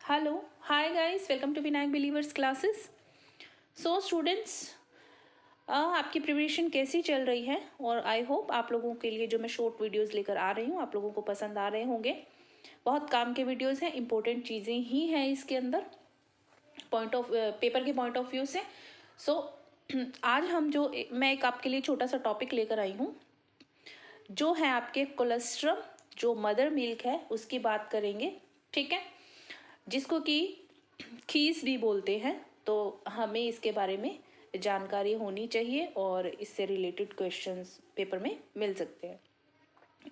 Hello hi guys, welcome to Vinayak believers classes. So students, आपकी preparation कैसी चल रही है? और आई होप आप लोगों के लिए जो मैं शॉर्ट वीडियोस लेकर आ रही हूँ आप लोगों को पसंद आ रहे होंगे। बहुत काम के वीडियोस हैं, इंपॉर्टेंट चीज़ें ही हैं इसके अंदर पेपर के पॉइंट ऑफ व्यू से। सो आज मैं एक आपके लिए छोटा सा टॉपिक लेकर आई हूँ जो है आपके कोलेस्ट्रम, जो मदर मिल्क है उसकी बात करेंगे। ठीक है, जिसको कि खीस भी बोलते हैं। तो हमें इसके बारे में जानकारी होनी चाहिए और इससे रिलेटेड क्वेश्चंस पेपर में मिल सकते हैं।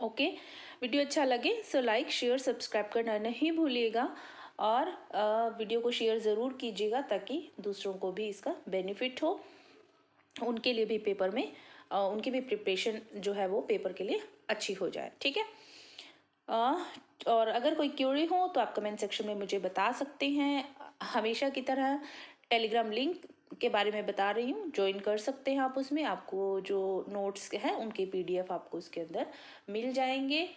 ओके, वीडियो अच्छा लगे सो लाइक शेयर सब्सक्राइब करना नहीं भूलिएगा और वीडियो को शेयर ज़रूर कीजिएगा ताकि दूसरों को भी इसका बेनिफिट हो, उनके लिए भी पेपर में उनकी भी प्रिपरेशन जो है वो पेपर के लिए अच्छी हो जाए। ठीक है, और अगर कोई क्यूरी हो तो आप कमेंट सेक्शन में मुझे बता सकते हैं। हमेशा की तरह टेलीग्राम लिंक के बारे में बता रही हूँ, ज्वाइन कर सकते हैं आप। उसमें आपको जो नोट्स हैं उनके PDF आपको उसके अंदर मिल जाएंगे।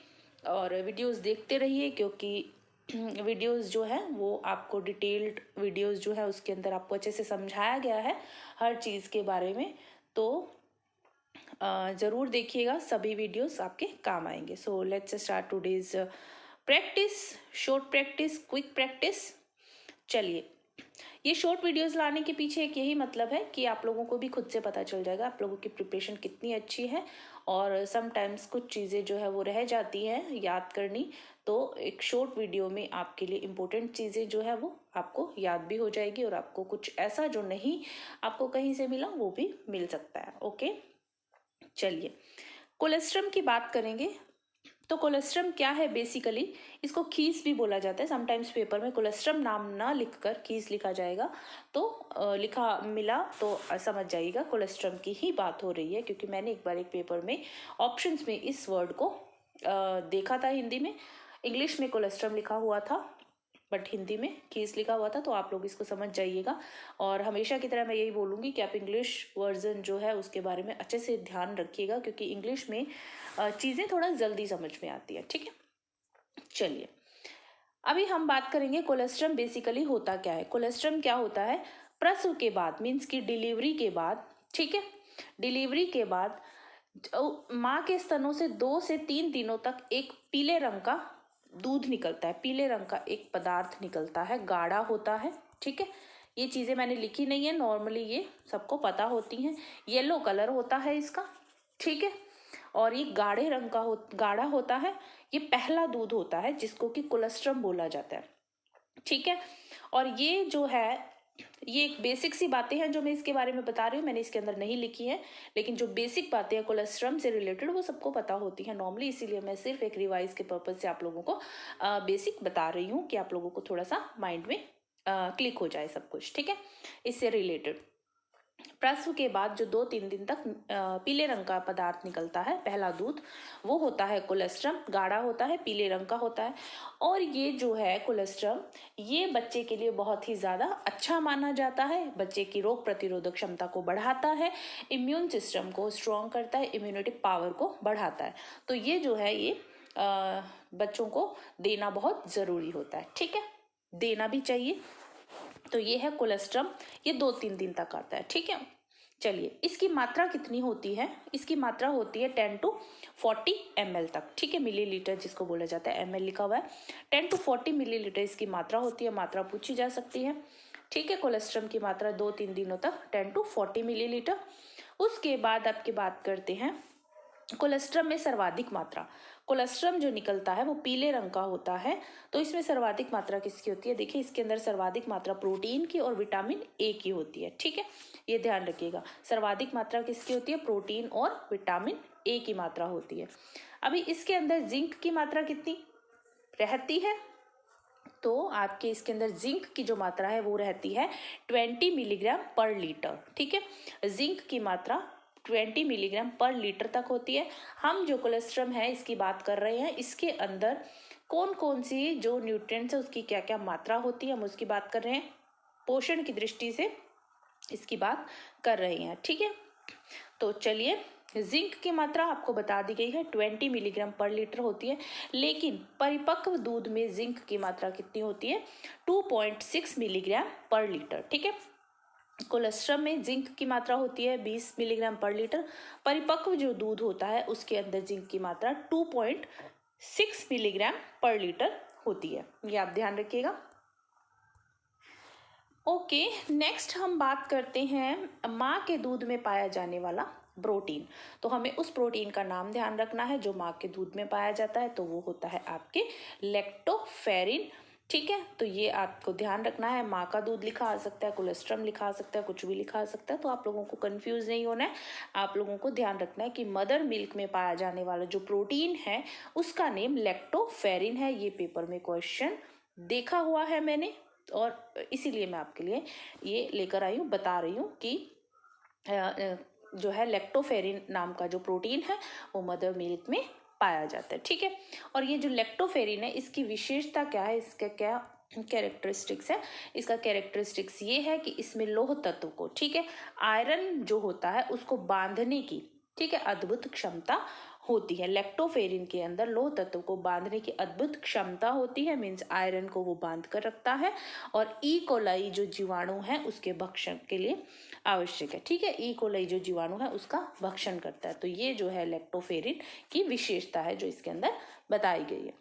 और वीडियोस देखते रहिए क्योंकि वीडियोस जो है वो आपको डिटेल्ड वीडियोस जो है उसके अंदर आपको अच्छे से समझाया गया है हर चीज़ के बारे में। तो ज़रूर देखिएगा, सभी वीडियोस आपके काम आएंगे। So let's start today's practice, short practice, quick practice. चलिए, ये शॉर्ट वीडियोस लाने के पीछे एक यही मतलब है कि आप लोगों को भी खुद से पता चल जाएगा आप लोगों की प्रिपरेशन कितनी अच्छी है। और समटाइम्स कुछ चीज़ें जो है वो रह जाती हैं याद करनी, तो एक शॉर्ट वीडियो में आपके लिए इम्पोर्टेंट चीज़ें जो है वो आपको याद भी हो जाएगी और आपको कुछ ऐसा जो नहीं आपको कहीं से मिला वो भी मिल सकता है। ओके, चलिए कोलेस्ट्रम की बात करेंगे। तो कोलेस्ट्रम क्या है? बेसिकली इसको खीस भी बोला जाता है। समटाइम्स पेपर में कोलेस्ट्रम नाम ना लिखकर खीस लिखा जाएगा, तो लिखा मिला तो समझ जाइएगा कोलेस्ट्रम की ही बात हो रही है। क्योंकि मैंने एक बार एक पेपर में ऑप्शंस में इस वर्ड को देखा था। हिंदी में, इंग्लिश में कोलेस्ट्रम लिखा हुआ था बट हिंदी में खीस लिखा हुआ था, तो आप लोग इसको समझ जाइएगा। और हमेशा की तरह मैं यही बोलूँगी कि आप इंग्लिश वर्जन जो है उसके बारे में अच्छे से ध्यान रखिएगा क्योंकि इंग्लिश में चीज़ें थोड़ा जल्दी समझ में आती है। ठीक है, चलिए अभी हम बात करेंगे कोलेस्ट्रम बेसिकली होता क्या है। कोलेस्ट्रम क्या होता है? प्रसव के बाद, मीन्स की डिलीवरी के बाद, ठीक है, डिलीवरी के बाद माँ के स्तनों से 2 से 3 दिनों तक एक पीले रंग का दूध निकलता है। पीले रंग का एक पदार्थ निकलता है, गाढ़ा होता है। ठीक है, ये चीज़ें मैंने लिखी नहीं है, नॉर्मली ये सबको पता होती हैं। येलो कलर होता है इसका, ठीक है, और ये गाढ़े रंग का गाढ़ा होता है। ये पहला दूध होता है जिसको कि कोलेस्ट्रम बोला जाता है। ठीक है, और ये जो है ये एक बेसिक सी बातें हैं जो मैं इसके बारे में बता रही हूँ, मैंने इसके अंदर नहीं लिखी है, लेकिन जो बेसिक बातें हैं कोलेस्ट्रम से रिलेटेड वो सबको पता होती हैं नॉर्मली। इसीलिए मैं सिर्फ एक रिवाइज के पर्पज से आप लोगों को बेसिक बता रही हूँ कि आप लोगों को थोड़ा सा माइंड में क्लिक हो जाए सब कुछ। ठीक है, इससे रिलेटेड प्रसव के बाद जो 2-3 दिन तक पीले रंग का पदार्थ निकलता है, पहला दूध, वो होता है कोलेस्ट्रम। गाढ़ा होता है, पीले रंग का होता है। और ये जो है कोलेस्ट्रम, ये बच्चे के लिए बहुत ही ज़्यादा अच्छा माना जाता है। बच्चे की रोग प्रतिरोधक क्षमता को बढ़ाता है, इम्यून सिस्टम को स्ट्रॉन्ग करता है, इम्यूनिटी पावर को बढ़ाता है। तो ये जो है ये बच्चों को देना बहुत ज़रूरी होता है। ठीक है, देना भी चाहिए। तो ये है कोलेस्ट्रम, ये 2-3 दिन तक आता है। ठीक है, चलिए इसकी मात्रा कितनी होती है? इसकी मात्रा होती है 10 to 40 ml तक। ठीक है, मिलीलीटर जिसको बोला जाता है, ml लिखा हुआ है। 10 to 40 मिलीलीटर इसकी मात्रा होती है। मात्रा पूछी जा सकती है। ठीक है, कोलेस्ट्रम की मात्रा 2-3 दिनों तक 10 to 40 मिलीलीटर। उसके बाद आपकी बात करते हैं कोलेस्ट्रम में सर्वाधिक मात्रा। कोलेस्ट्रम जो निकलता है वो पीले रंग का होता है। तो इसमें सर्वाधिक मात्रा किसकी होती है? देखिए, इसके अंदर सर्वाधिक मात्रा प्रोटीन की और विटामिन ए की होती है। ठीक है, ये ध्यान रखिएगा, सर्वाधिक मात्रा किसकी होती है? प्रोटीन और विटामिन ए की मात्रा होती है। अभी इसके अंदर जिंक की मात्रा कितनी रहती है? तो आपके इसके अंदर जिंक की जो मात्रा है वो रहती है 20 मिलीग्राम पर लीटर। ठीक है, जिंक की मात्रा 20 मिलीग्राम पर लीटर तक होती है। हम जो कोलेस्ट्रम है इसकी बात कर रहे हैं, इसके अंदर कौन कौन सी जो न्यूट्रिएंट्स है उसकी क्या क्या मात्रा होती है हम उसकी बात कर रहे हैं, पोषण की दृष्टि से इसकी बात कर रहे हैं। ठीक है, तो चलिए जिंक की मात्रा आपको बता दी गई है 20 मिलीग्राम पर लीटर होती है, लेकिन परिपक्व दूध में जिंक की मात्रा कितनी होती है? 2.6 मिलीग्राम पर लीटर। ठीक है। कोलेस्ट्रम में जिंक की मात्रा होती है 20 मिलीग्राम पर लीटर। परिपक्व जो दूध होता है उसके अंदर जिंक की मात्रा 2.6 मिलीग्राम पर लीटर होती है। ये आप ध्यान रखिएगा। ओके, नेक्स्ट हम बात करते हैं माँ के दूध में पाया जाने वाला प्रोटीन। तो हमें उस प्रोटीन का नाम ध्यान रखना है जो माँ के दूध में पाया जाता है, तो वो होता है आपके लैक्टोफेरिन। ठीक है, तो ये आपको ध्यान रखना है। माँ का दूध लिखा आ सकता है, कोलेस्ट्रम लिखा आ सकता है, कुछ भी लिखा आ सकता है, तो आप लोगों को कंफ्यूज नहीं होना है। आप लोगों को ध्यान रखना है कि मदर मिल्क में पाया जाने वाला जो प्रोटीन है उसका नेम लैक्टोफेरिन है। ये पेपर में क्वेश्चन देखा हुआ है मैंने, और इसीलिए मैं आपके लिए ये लेकर आई हूँ, बता रही हूँ कि जो है लैक्टोफेरिन नाम का जो प्रोटीन है वो मदर मिल्क में पाया जाता है। ठीक है, और ये जो लैक्टोफेरिन है इसकी विशेषता क्या है, इसका क्या कैरेक्टरिस्टिक्स है? इसका कैरेक्टरिस्टिक्स ये है कि इसमें लौह तत्व को, ठीक है, आयरन जो होता है उसको बांधने की, ठीक है, अद्भुत क्षमता होती है। लैक्टोफेरिन के अंदर लौह तत्व को बांधने की अद्भुत क्षमता होती है, मीन्स आयरन को वो बांध कर रखता है, और ई कोलाई जो जीवाणु है उसके भक्षण के लिए आवश्यक है। ठीक है, ई कोलाई जो जीवाणु है उसका भक्षण करता है। तो ये जो है लैक्टोफेरिन की विशेषता है जो इसके अंदर बताई गई है।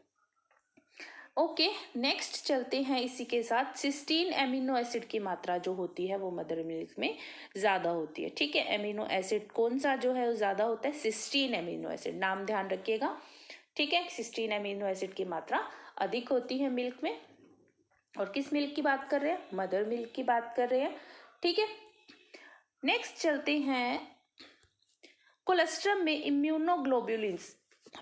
ओके, नेक्स्ट चलते हैं इसी के साथ। सिस्टीन एमिनो एसिड की मात्रा जो होती है वो मदर मिल्क में ज़्यादा होती है। ठीक है, एमिनो एसिड कौन सा जो है वो ज़्यादा होता है? सिस्टीन एमिनो एसिड, नाम ध्यान रखिएगा। ठीक है, सिस्टीन एमिनो एसिड की मात्रा अधिक होती है मिल्क में। और किस मिल्क की बात कर रहे हैं? मदर मिल्क की बात कर रहे हैं। ठीक है, नेक्स्ट चलते हैं कोलेस्ट्रम में immunoglobulins.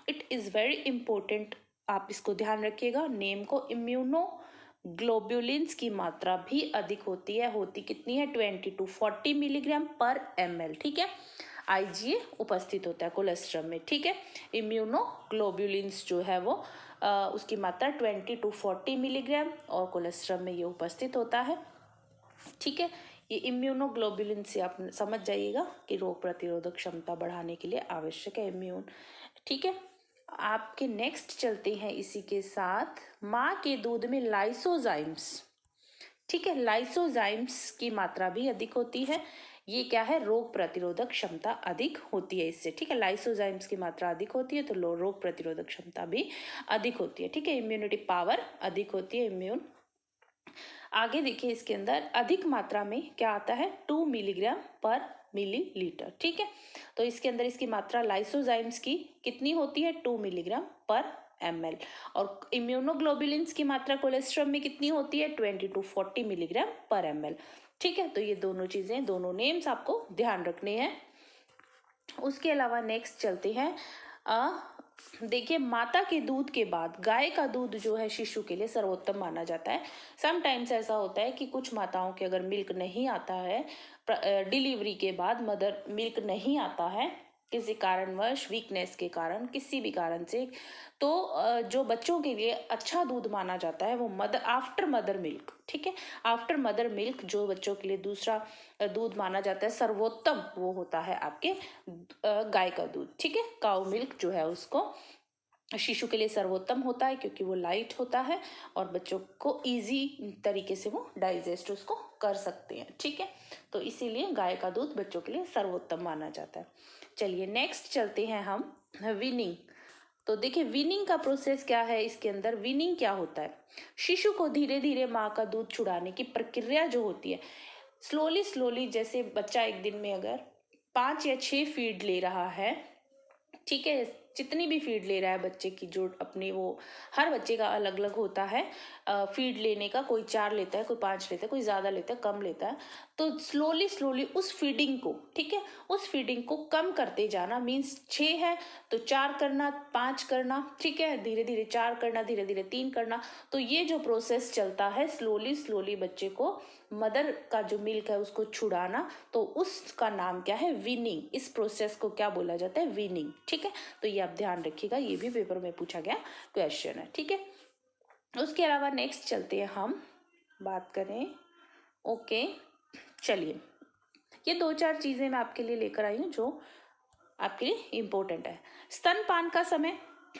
It is very important, आप इसको ध्यान रखिएगा नेम को। इम्यूनोग्लोबुलिन्स की मात्रा भी अधिक होती है। होती कितनी है? 20 to 40 मिलीग्राम पर ml। ठीक है, आईजीए उपस्थित होता है कोलेस्ट्रम में। ठीक है, इम्यूनोग्लोबुलिन्स जो है वो उसकी मात्रा 20 to 40 मिलीग्राम और कोलेस्ट्रम में ये उपस्थित होता है। ठीक है, ये इम्यूनोग्लोबुलिन से आप समझ जाइएगा कि रोग प्रतिरोधक क्षमता बढ़ाने के लिए आवश्यक है इम्यून। ठीक है, आपके नेक्स्ट चलते हैं इसी के साथ माँ के दूध में लाइसोजाइम्स। ठीक है, लाइसोजाइम्स की मात्रा भी अधिक होती है। ये क्या है? रोग प्रतिरोधक क्षमता अधिक होती है इससे। ठीक है, लाइसोजाइम्स की मात्रा अधिक होती है तो रोग प्रतिरोधक क्षमता भी अधिक होती है। ठीक है, इम्यूनिटी पावर अधिक होती है, इम्यून। आगे देखिए, इसके अंदर अधिक मात्रा में क्या आता है? 2 मिलीग्राम पर मिलीलीटर। ठीक है, तो इसके अंदर इसकी मात्रा लाइसोजाइम्स की कितनी होती है? 2 मिलीग्राम पर ml। और इम्यूनोग्लोबुलिन्स की मात्रा कोलेस्ट्रम में कितनी होती है? 20 to 40 मिलीग्राम पर ml। ठीक है, तो ये दोनों चीजें, दोनों नेम्स आपको ध्यान रखने हैं। उसके अलावा नेक्स्ट चलते हैं, देखिए माता के दूध के बाद गाय का दूध जो है शिशु के लिए सर्वोत्तम माना जाता है। समटाइम्स ऐसा होता है कि कुछ माताओं के अगर मिल्क नहीं आता है, डिलीवरी के बाद मदर मिल्क नहीं आता है किसी कारणवश, वीकनेस के कारण, किसी भी कारण से, तो जो बच्चों के लिए अच्छा दूध माना जाता है वो मदर आफ्टर मदर मिल्क। ठीक है, आफ्टर मदर मिल्क जो बच्चों के लिए दूसरा दूध माना जाता है सर्वोत्तम, वो होता है आपके गाय का दूध। ठीक है, काउ मिल्क जो है उसको शिशु के लिए सर्वोत्तम होता है क्योंकि वो लाइट होता है और बच्चों को इजी तरीके से वो डाइजेस्ट उसको कर सकते हैं। ठीक है, तो इसीलिए गाय का दूध बच्चों के लिए सर्वोत्तम माना जाता है। चलिए नेक्स्ट चलते हैं हम वीनिंग। तो देखिए वीनिंग का प्रोसेस क्या है इसके अंदर। वीनिंग क्या होता है? शिशु को धीरे धीरे माँ का दूध छुड़ाने की प्रक्रिया जो होती है, स्लोली स्लोली, जैसे बच्चा एक दिन में अगर 5 या 6 फीड ले रहा है, ठीक है, जितनी भी फीड ले रहा है बच्चे की, जो अपनी वो हर बच्चे का अलग अलग होता है फीड लेने का, कोई 4 लेता है, कोई 5 लेता है, कोई ज़्यादा लेता है, कम लेता है। तो स्लोली स्लोली उस फीडिंग को, ठीक है, उस फीडिंग को कम करते जाना। मीन्स 6 है तो 4 करना, 5 करना, ठीक है, धीरे धीरे 4 करना, धीरे धीरे 3 करना। तो ये जो प्रोसेस चलता है स्लोली स्लोली बच्चे को मदर का जो मिल्क है उसको छुड़ाना, तो उसका नाम क्या है? वीनिंग। इस प्रोसेस को क्या बोला जाता है? वीनिंग। ठीक है, तो ये आप ध्यान रखिएगा, ये भी पेपर में पूछा गया क्वेश्चन है। ठीक है, उसके अलावा नेक्स्ट चलते हैं हम बात करें। ओके, चलिए, ये 2-4 चीजें मैं आपके लिए लेकर आई हूँ जो आपके लिए इम्पोर्टेंट है। स्तनपान का समय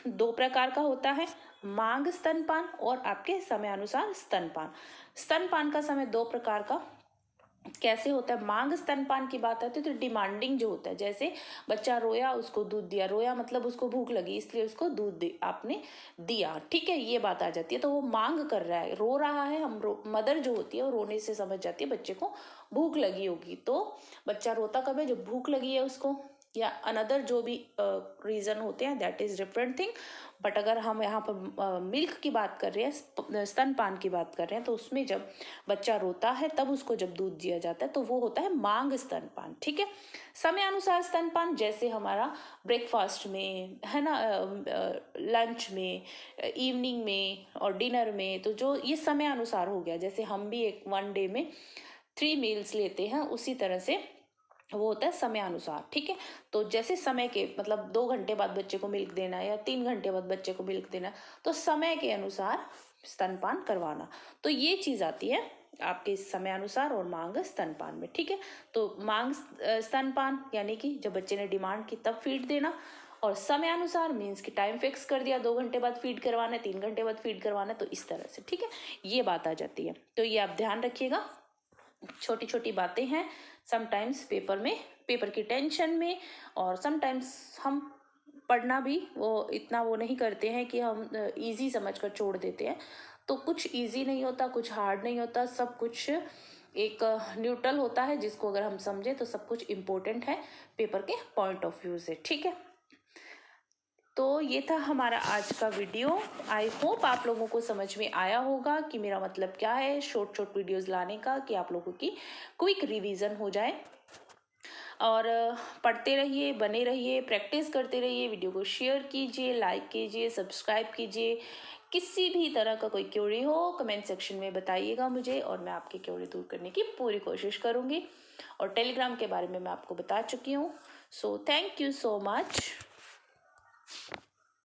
2 प्रकार का होता है, मांग स्तनपान और आपके समयानुसार स्तनपान। स्तनपान का समय 2 प्रकार का कैसे होता है? मांग स्तनपान की बात आती है तो डिमांडिंग जो होता है, जैसे बच्चा रोया उसको दूध दिया, रोया मतलब उसको भूख लगी इसलिए उसको दूध दे आपने दिया, ठीक है, ये बात आ जाती है। तो वो मांग कर रहा है, रो रहा है, मदर जो होती है वो रोने से समझ जाती है बच्चे को भूख लगी होगी। तो बच्चा रोता कब है? जब भूख लगी है उसको, या अनदर जो भी रीजन होते हैं, that is different thing. But अगर हम यहाँ पर मिल्क की बात कर रहे हैं, स्तनपान की बात कर रहे हैं, तो उसमें जब बच्चा रोता है तब उसको जब दूध दिया जाता है तो वो होता है मांग स्तनपान, ठीक है। समय अनुसार स्तनपान जैसे हमारा ब्रेकफास्ट में है ना, लंच में, इवनिंग में और डिनर में, तो जो ये समय अनुसार हो गया। जैसे हम भी एक 1 डे में 3 मील्स लेते हैं, उसी तरह से वो होता है समय अनुसार, ठीक है। तो जैसे समय के मतलब 2 घंटे बाद बच्चे को मिल्क देना है या 3 घंटे बाद बच्चे को मिल्क देना है, तो समय के अनुसार स्तनपान करवाना। तो ये चीज आती है आपके समय अनुसार और मांग स्तनपान में, ठीक है। तो मांग स्तनपान यानी कि जब बच्चे ने डिमांड की तब फीड देना, और समय अनुसार मीन्स कि टाइम फिक्स कर दिया, 2 घंटे बाद फीड करवाना है, 3 घंटे बाद फीड करवाना है, तो इस तरह से, ठीक है, ये बात आ जाती है। तो ये आप ध्यान रखिएगा, छोटी छोटी बातें हैं। समटाइम्स पेपर की टेंशन में, और समटाइम्स हम पढ़ना भी वो इतना वो नहीं करते हैं कि हम इजी समझकर छोड़ देते हैं। तो कुछ इजी नहीं होता, कुछ हार्ड नहीं होता, सब कुछ एक न्यूट्रल होता है, जिसको अगर हम समझे तो सब कुछ इम्पोर्टेंट है पेपर के पॉइंट ऑफ व्यू से, ठीक है। तो ये था हमारा आज का वीडियो। आई होप आप लोगों को समझ में आया होगा कि मेरा मतलब क्या है शॉर्ट वीडियोस लाने का, कि आप लोगों की क्विक रिवीजन हो जाए। और पढ़ते रहिए, बने रहिए, प्रैक्टिस करते रहिए, वीडियो को शेयर कीजिए, लाइक कीजिए, सब्सक्राइब कीजिए। किसी भी तरह का कोई क्वेरी हो कमेंट सेक्शन में बताइएगा मुझे, और मैं आपकी क्वेरी दूर करने की पूरी कोशिश करूँगी। और टेलीग्राम के बारे में मैं आपको बता चुकी हूँ। So thank you so much.